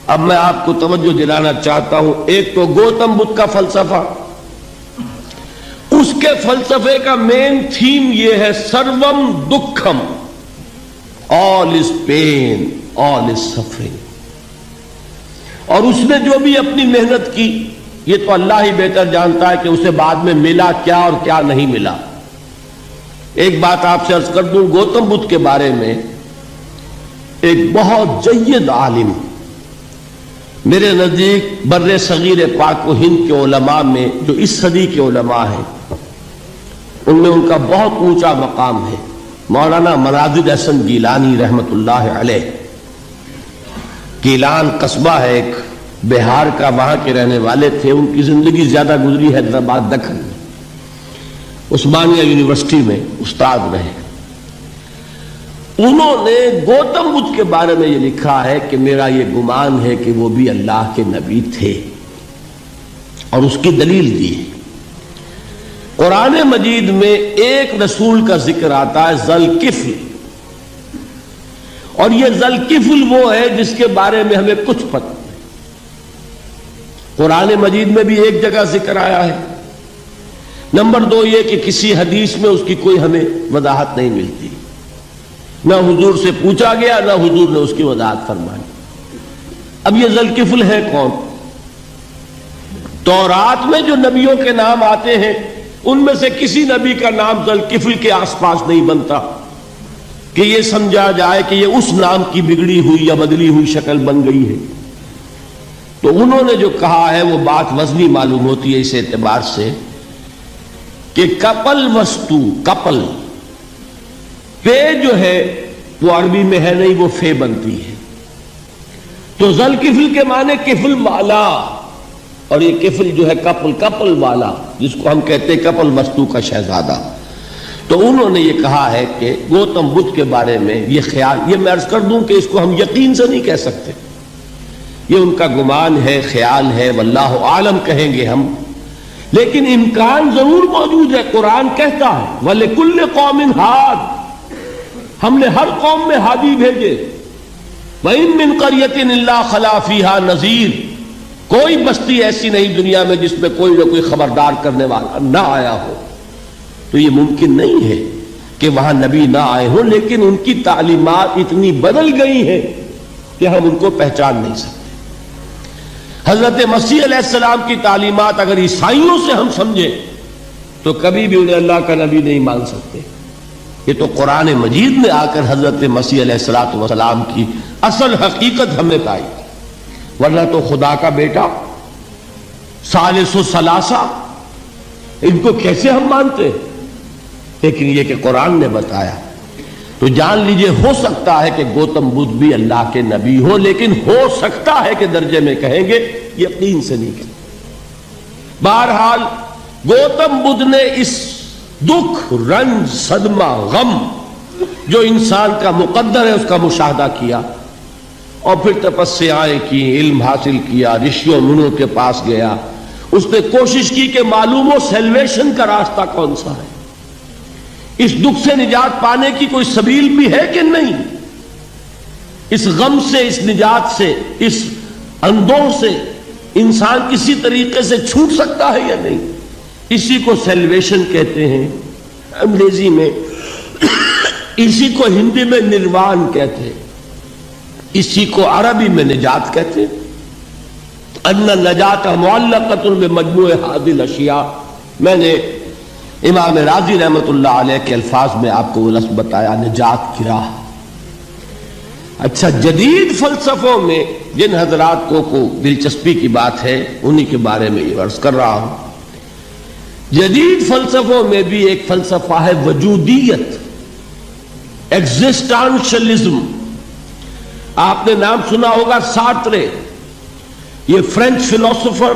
اب میں آپ کو توجہ دلانا چاہتا ہوں، ایک تو گوتم بدھ کا فلسفہ، اس کے فلسفے کا مین تھیم یہ ہے سروم دکھم، آل از پین، آل از سفرنگ. اور اس نے جو بھی اپنی محنت کی، یہ تو اللہ ہی بہتر جانتا ہے کہ اسے بعد میں ملا کیا اور کیا نہیں ملا. ایک بات آپ سے عرض کر دوں، گوتم بدھ کے بارے میں ایک بہت جید عالم، میرے نزدیک بر صغیر پاک و ہند کے علماء میں جو اس صدی کے علماء ہیں ان میں ان کا بہت اونچا مقام ہے، مولانا مناظر احسن گیلانی رحمت اللہ علیہ. گیلان قصبہ ہے ایک بہار کا، وہاں کے رہنے والے تھے. ان کی زندگی زیادہ گزری حیدرآباد دکن میں، عثمانیہ یونیورسٹی میں استاد رہے. انہوں نے گوتم بدھ کے بارے میں یہ لکھا ہے کہ میرا یہ گمان ہے کہ وہ بھی اللہ کے نبی تھے، اور اس کی دلیل دی ہے. قرآن مجید میں ایک رسول کا ذکر آتا ہے، ذوالکفل، اور یہ ذوالکفل وہ ہے جس کے بارے میں ہمیں کچھ پتہ نہیں. قرآن مجید میں بھی ایک جگہ ذکر آیا ہے. نمبر 2 یہ کہ کسی حدیث میں اس کی کوئی ہمیں وضاحت نہیں ملتی، نہ حضور سے پوچھا گیا نہ حضور نے اس کی وضاحت فرمائی. اب یہ ذوالکفل ہے کون؟ تورات میں جو نبیوں کے نام آتے ہیں ان میں سے کسی نبی کا نام ذوالکفل کے آس پاس نہیں بنتا کہ یہ سمجھا جائے کہ یہ اس نام کی بگڑی ہوئی یا بدلی ہوئی شکل بن گئی ہے. تو انہوں نے جو کہا ہے وہ بات وزنی معلوم ہوتی ہے اس اعتبار سے کہ کپل وستو، کپل پے جو ہے وہ عربی میں ہے نہیں، وہ فے بنتی ہے. تو ذوالکفل کے معنی کفل والا، اور یہ کفل جو ہے کپل، کپل والا، جس کو ہم کہتے ہیں کپل وستو کا شہزادہ. تو انہوں نے یہ کہا ہے کہ گوتم بدھ کے بارے میں یہ خیال، یہ میں عرض کر دوں کہ اس کو ہم یقین سے نہیں کہہ سکتے، یہ ان کا گمان ہے، خیال ہے، واللہ عالم کہیں گے ہم، لیکن امکان ضرور موجود ہے. قرآن کہتا ہے وَلِكُلِّ قَوْمٍ ہاد، ہم نے ہر قوم میں ہادی بھیجے. وَإِن مِّن قَرْيَةٍ إِلَّا خَلَا فِيهَا نَذِيرٌ، کوئی بستی ایسی نہیں دنیا میں جس میں کوئی نہ کوئی خبردار کرنے والا نہ آیا ہو. تو یہ ممکن نہیں ہے کہ وہاں نبی نہ آئے ہوں، لیکن ان کی تعلیمات اتنی بدل گئی ہیں کہ ہم ان کو پہچان نہیں سکتے. حضرت مسیح علیہ السلام کی تعلیمات اگر عیسائیوں سے ہم سمجھیں تو کبھی بھی انہیں اللہ کا نبی نہیں مان سکتے. یہ تو قرآن مجید میں آ کر حضرت مسیح علیہ السلام کی اصل حقیقت ہمیں پائی، ورنہ تو خدا کا بیٹا، ثالث الثلاثہ، ان کو کیسے ہم مانتے؟ لیکن یہ کہ قرآن نے بتایا. تو جان لیجئے ہو سکتا ہے کہ گوتم بدھ بھی اللہ کے نبی ہو، لیکن ہو سکتا ہے کہ درجے میں کہیں گے، یقین سے نہیں کہیں. بہرحال گوتم بدھ نے اس دکھ، رنج، صدمہ، غم جو انسان کا مقدر ہے اس کا مشاہدہ کیا، اور پھر تپسیائیں کی، علم حاصل کیا، رشیوں منوں کے پاس گیا. اس نے کوشش کی کہ معلوم ہو سیلویشن کا راستہ کون سا ہے، اس دکھ سے نجات پانے کی کوئی سبیل بھی ہے کہ نہیں، اس غم سے، اس نجات سے، اس اندوہ سے انسان کسی طریقے سے چھوٹ سکتا ہے یا نہیں. اسی کو سیلویشن کہتے ہیں انگریزی میں، اسی کو ہندی میں نروان کہتے ہیں، اسی کو عربی میں نجات کہتے ہیں. ان النجات معلقۃ بمجموع هذه الاشیاء. میں نے امام راضی رحمت اللہ علیہ کے الفاظ میں آپ کو وہ لفظ بتایا، نجات کی راہ. اچھا، جدید فلسفوں میں جن حضرات کو دلچسپی کی بات ہے انہی کے بارے میں یہ عرض کر رہا ہوں. جدید فلسفوں میں بھی ایک فلسفہ ہے وجودیت، ایگزسٹانشلزم. آپ نے نام سنا ہوگا سارترے، یہ فرینچ فلسفر،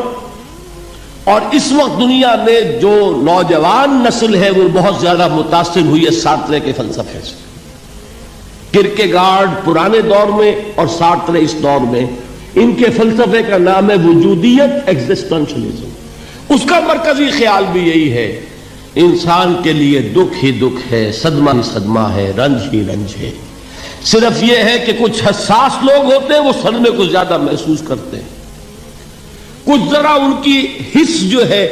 اور اس وقت دنیا میں جو نوجوان نسل ہے وہ بہت زیادہ متاثر ہوئی ہے سارترے کے فلسفے سے. کرکیگارڈ پرانے دور میں اور سارترے اس دور میں، ان کے فلسفے کا نام ہے وجودیت، ایگزسٹنشلزم. اس کا مرکزی خیال بھی یہی ہے، انسان کے لیے دکھ ہی دکھ ہے، صدمہ ہی صدمہ ہے، رنج ہی رنج ہے. صرف یہ ہے کہ کچھ حساس لوگ ہوتے ہیں وہ صدمے کو زیادہ محسوس کرتے ہیں، کچھ ذرا ان کی حس جو ہے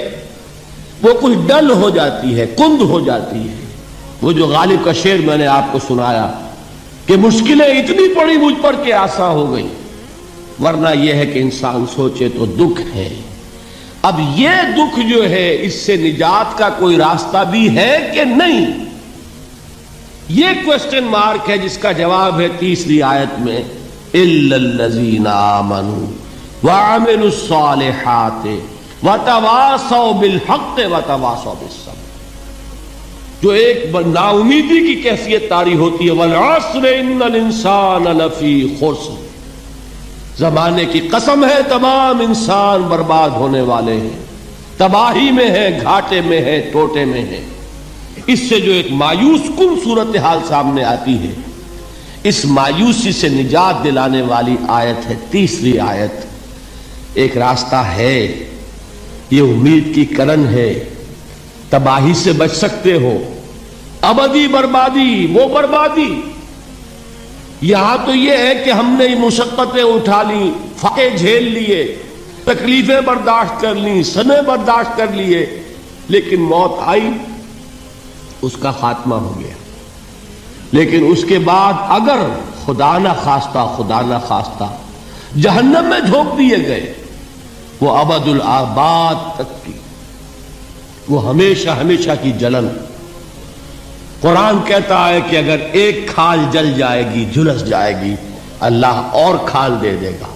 وہ کچھ ڈل ہو جاتی ہے، کند ہو جاتی ہے۔ وہ جو غالب کا شعر میں نے آپ کو سنایا کہ مشکلیں اتنی پڑی مجھ پر کہ آسان ہو گئی، ورنہ یہ ہے کہ انسان سوچے تو دکھ ہے۔ اب یہ دکھ جو ہے اس سے نجات کا کوئی راستہ بھی ہے کہ نہیں، یہ کوسچن مارک ہے، جس کا جواب ہے تیسری آیت میں اِلَّا الَّذِينَ آمَنُوا وَعَمِلُوا الصَّالِحَاتِ وَتَوَاصَوْا بِالْحَقِّ وَتَوَاصَوْا بِالصَّبْرِ۔ جو ایک نا امیدی کی کیفیت طاری ہوتی ہے، وَالْعَصْرِ إِنَّ الْإِنسَانَ لَفِي خُسْرٍ، زمانے کی قسم ہے تمام انسان برباد ہونے والے ہیں، تباہی میں ہیں، گھاٹے میں ہیں، ٹوٹے میں ہیں۔ اس سے جو ایک مایوس کن صورتحال سامنے آتی ہے، اس مایوسی سے نجات دلانے والی آیت ہے تیسری آیت۔ ایک راستہ ہے، یہ امید کی کرن ہے، تباہی سے بچ سکتے ہو، ابدی بربادی وہ بربادی۔ یہاں تو یہ ہے کہ ہم نے مشقتیں اٹھا لی، فاقے جھیل لیے، تکلیفیں برداشت کر لیں، صدمے برداشت کر لیے، لیکن موت آئی، اس کا خاتمہ ہو گیا۔ لیکن اس کے بعد اگر خدا نہ خواستہ جہنم میں جھونک دیے گئے، وہ ابد الآباد تک کی، وہ ہمیشہ کی جلن۔ قرآن کہتا ہے کہ اگر ایک کھال جل جائے گی، جھلس جائے گی، اللہ اور کھال دے دے گا۔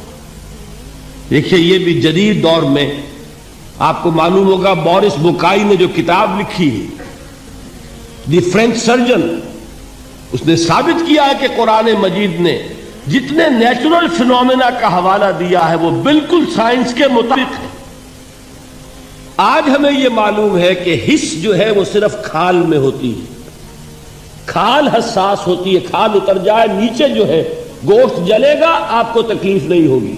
دیکھیے یہ بھی جدید دور میں آپ کو معلوم ہوگا، بورس بکائی نے جو کتاب لکھی ہے دی فرینچ سرجن، اس نے ثابت کیا ہے کہ قرآن مجید نے جتنے نیچرل فینومینا کا حوالہ دیا ہے وہ بالکل سائنس کے مطابق ہے۔ آج ہمیں یہ معلوم ہے کہ حس جو ہے وہ صرف کھال میں ہوتی ہے، کھال حساس ہوتی ہے، کھال اتر جائے نیچے جو ہے گوشت جلے گا، آپ کو تکلیف نہیں ہوگی۔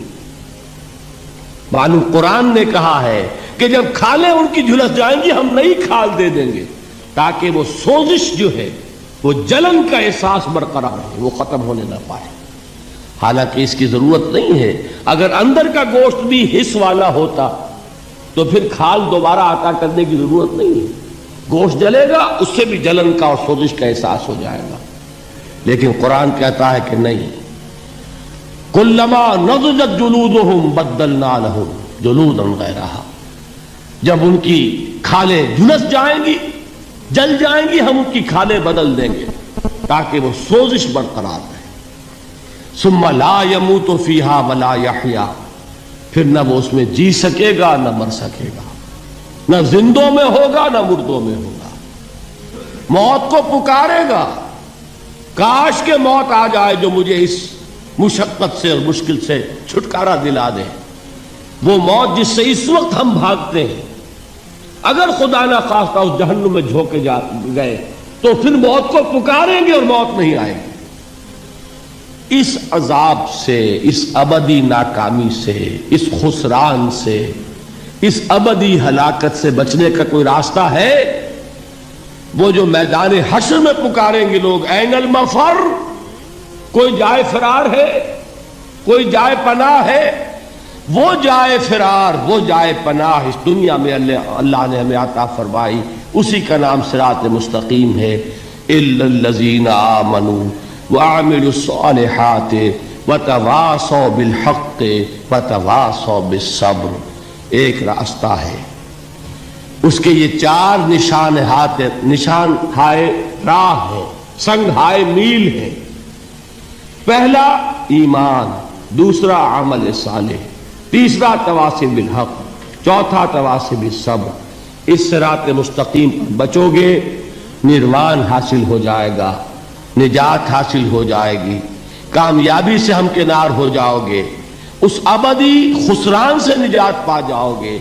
معلوم قرآن نے کہا ہے کہ جب کھالیں ان کی جھلس جائیں گی ہم نئی کھال دے دیں گے، تاکہ وہ سوزش جو ہے، وہ جلن کا احساس برقرار ہے، وہ ختم ہونے نہ پائے۔ حالانکہ اس کی ضرورت نہیں ہے، اگر اندر کا گوشت بھی حس والا ہوتا تو پھر کھال دوبارہ عطا کرنے کی ضرورت نہیں ہے، گوشت جلے گا، اس سے بھی جلن کا اور سوزش کا احساس ہو جائے گا۔ لیکن قرآن کہتا ہے کہ نہیں، کلما نضجت جلودہم بدلنا لہم جلودا غیرہا، جب ان کی کھالیں جھلس جائیں گی، جل جائیں گی، ہم ان کی کھالیں بدل دیں گے تاکہ وہ سوزش برقرار رہے۔ ثم لا يموت فیہا ولا یحیا، پھر نہ وہ اس میں جی سکے گا نہ مر سکے گا، نہ زندوں میں ہوگا نہ مردوں میں ہوگا۔ موت کو پکارے گا، کاش کہ موت آ جائے جو مجھے اس مشقت سے اور مشکل سے چھٹکارا دلا دے۔ وہ موت جس سے اس وقت ہم بھاگتے ہیں، اگر خدا نہ خواستہ اس جہنم میں جھونکے گئے تو پھر موت کو پکاریں گے اور موت نہیں آئے گی۔ اس عذاب سے، اس ابدی ناکامی سے، اس خسران سے، اس ابدی ہلاکت سے بچنے کا کوئی راستہ ہے؟ وہ جو میدان حشر میں پکاریں گے لوگ، این المفر، کوئی جائے فرار ہے، کوئی جائے پناہ ہے؟ وہ جائے فرار، وہ جائے پناہ اس دنیا میں اللہ نے ہمیں عطا فرمائی، اسی کا نام صراط مستقیم ہے۔ الا الذین آمنوا وعملوا الصالحات وتواصوا بالحق وتواصوا بالصبر۔ ایک راستہ ہے، اس کے یہ چار نشان ہائے راہ ہے، سنگ ہائے میل ہے۔ پہلا ایمان، دوسرا عمل صالح، تیسرا تواصی بالحق، چوتھا تواصی بالصبر۔ اس صراط مستقیم بچو گے، نروان حاصل ہو جائے گا، نجات حاصل ہو جائے گی، کامیابی سے ہمکنار ہو جاؤ گے، اس ابدی خسران سے نجات پا جاؤ گے۔